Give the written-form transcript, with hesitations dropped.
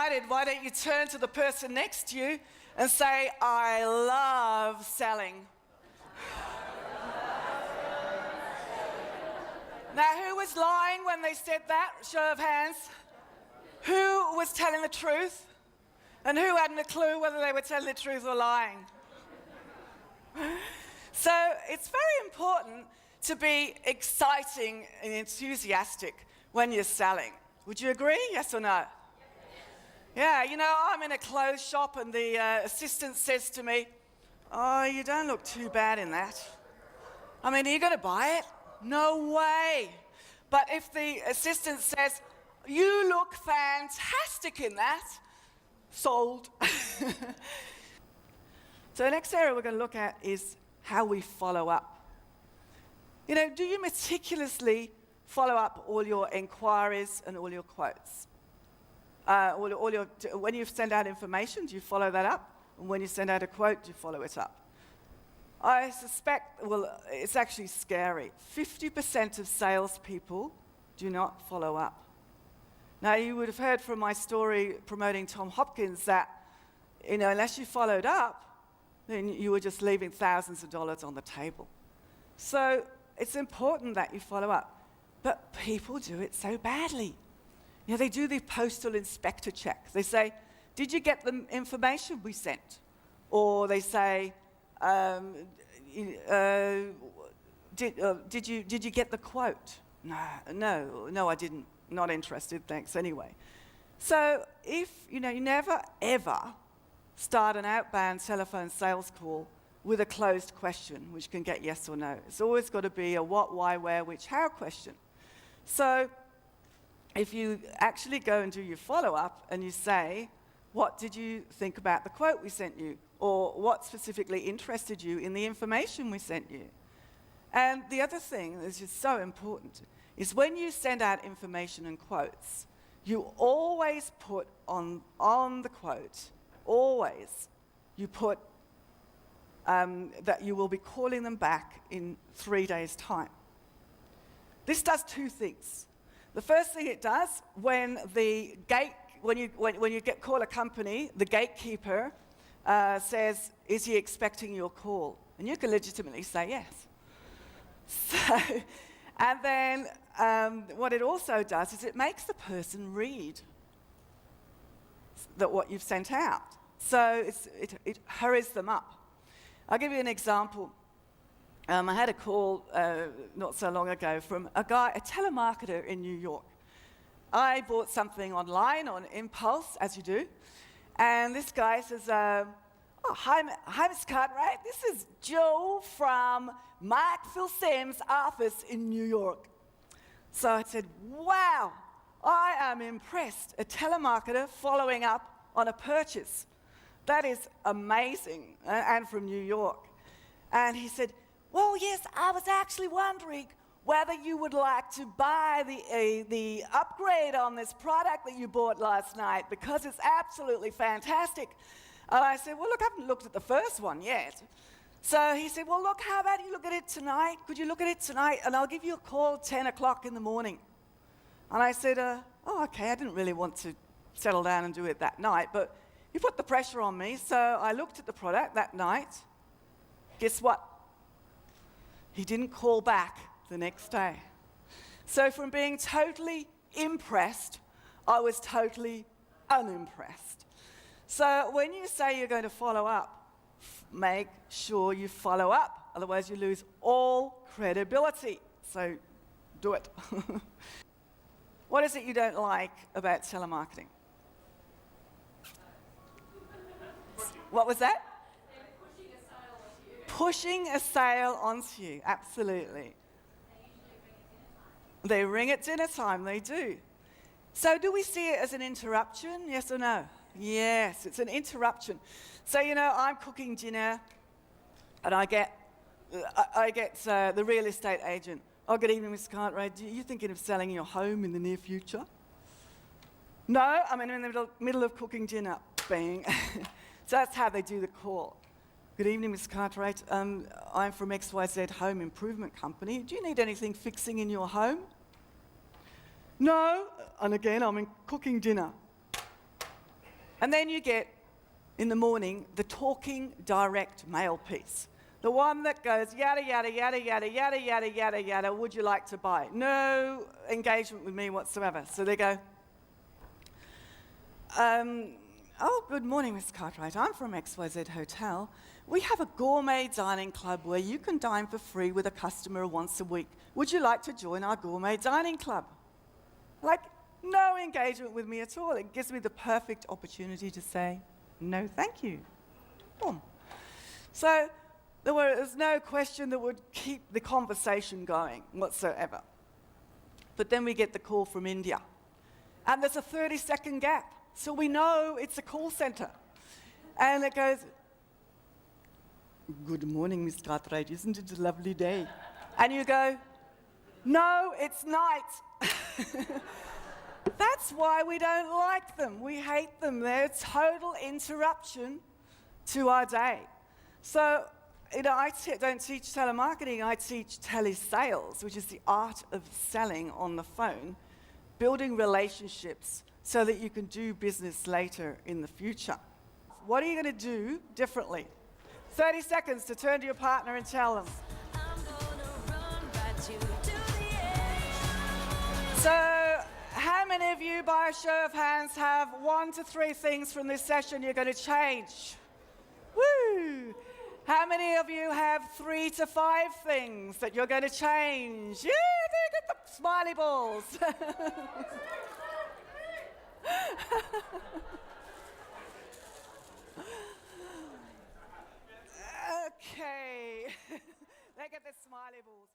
excited, why don't you turn to the person next to you and say, I love selling. Now, who was lying when they said that? Show of hands. Who was telling the truth? And who hadn't a clue whether they were telling the truth or lying? So it's very important to be exciting and enthusiastic when you're selling. Would you agree? Yes or no? Yeah, you know, I'm in a clothes shop and the assistant says to me, oh, you don't look too bad in that. I mean, are you going to buy it? No way. But if the assistant says, you look fantastic in that, sold. So the next area we're going to look at is how we follow up. You know, do you meticulously follow up all your inquiries and all your quotes? When you send out information, do you follow that up? And when you send out a quote, do you follow it up? I suspect, well, it's actually scary. 50% of salespeople do not follow up. Now, you would have heard from my story promoting Tom Hopkins that, you know, unless you followed up, then you were just leaving thousands of dollars on the table. So it's important that you follow up. But people do it so badly. You know, they do the postal inspector check. They say, did you get the information we sent? Or they say, did you get the quote? No, I didn't. Not interested, thanks anyway. So if, you know, you never ever start an outbound telephone sales call with a closed question, which can get yes or no. It's always got to be a what, why, where, which, how question. So if you actually go and do your follow-up and you say, what did you think about the quote we sent you? Or what specifically interested you in the information we sent you? And the other thing that's just so important is when you send out information and quotes, you always put on the quote, always, you put that you will be calling them back in 3 days' time. This does two things. The first thing it does, when you call a company, the gatekeeper says, is he expecting your call? And you can legitimately say yes. So, and then what it also does is it makes the person read what you've sent out. So it hurries them up. I'll give you an example. I had a call not so long ago from a telemarketer in New York. I bought something online on impulse, as you do, and this guy says, hi, Mr. Cartwright, this is Joe from Mike Phil-Sam's office in New York. So I said, wow, I am impressed. A telemarketer following up on a purchase. That is amazing, and from New York. And he said, well, yes, I was actually wondering whether you would like to buy the upgrade on this product that you bought last night, because it's absolutely fantastic. And I said, well, look, I haven't looked at the first one yet. So he said, well, look, how about you look at it tonight? Could you look at it tonight? And I'll give you a call at 10 o'clock in the morning. And I said, oh, okay, I didn't really want to settle down and do it that night, but you put the pressure on me, so I looked at the product that night. Guess what? He didn't call back the next day. So from being totally impressed, I was totally unimpressed. So when you say you're going to follow up, make sure you follow up, otherwise you lose all credibility. So do it. What is it you don't like about telemarketing? What was that? Pushing a sale onto you, absolutely. They ring at dinner time, they do. So do we see it as an interruption, yes or no? Yes, it's an interruption. So, you know, I'm cooking dinner and I get the real estate agent. Oh, good evening, Mr. Cartwright. Are you thinking of selling your home in the near future? No, I'm in the middle of cooking dinner. Bang. So that's how they do the call. Good evening, Mr. Cartwright. I'm from XYZ Home Improvement Company. Do you need anything fixing in your home? No. And again, I'm cooking dinner. And then you get, in the morning, the talking direct mail piece. The one that goes, yada, yada, yada, yada, yada, yada, yada, yada, would you like to buy? No engagement with me whatsoever. So they go, oh, good morning, Miss Cartwright. I'm from XYZ Hotel. We have a gourmet dining club where you can dine for free with a customer once a week. Would you like to join our gourmet dining club? Like, no engagement with me at all. It gives me the perfect opportunity to say, no, thank you. Boom. So there was no question that would keep the conversation going whatsoever. But then we get the call from India. And there's a 30-second gap. So we know it's a call center. And it goes, good morning, Miss Cartwright. Isn't it a lovely day? And you go, no, it's night. That's why we don't like them. We hate them. They're a total interruption to our day. So, I don't teach telemarketing. I teach telesales, which is the art of selling on the phone, building relationships so that you can do business later in the future. What are you going to do differently? 30 seconds to turn to your partner and tell them. So, how many of you, by a show of hands, have 1 to 3 things from this session you're going to change? Woo! How many of you have 3 to 5 things that you're going to change? Yeah, they get the smiley balls. Okay. They get the smiley balls.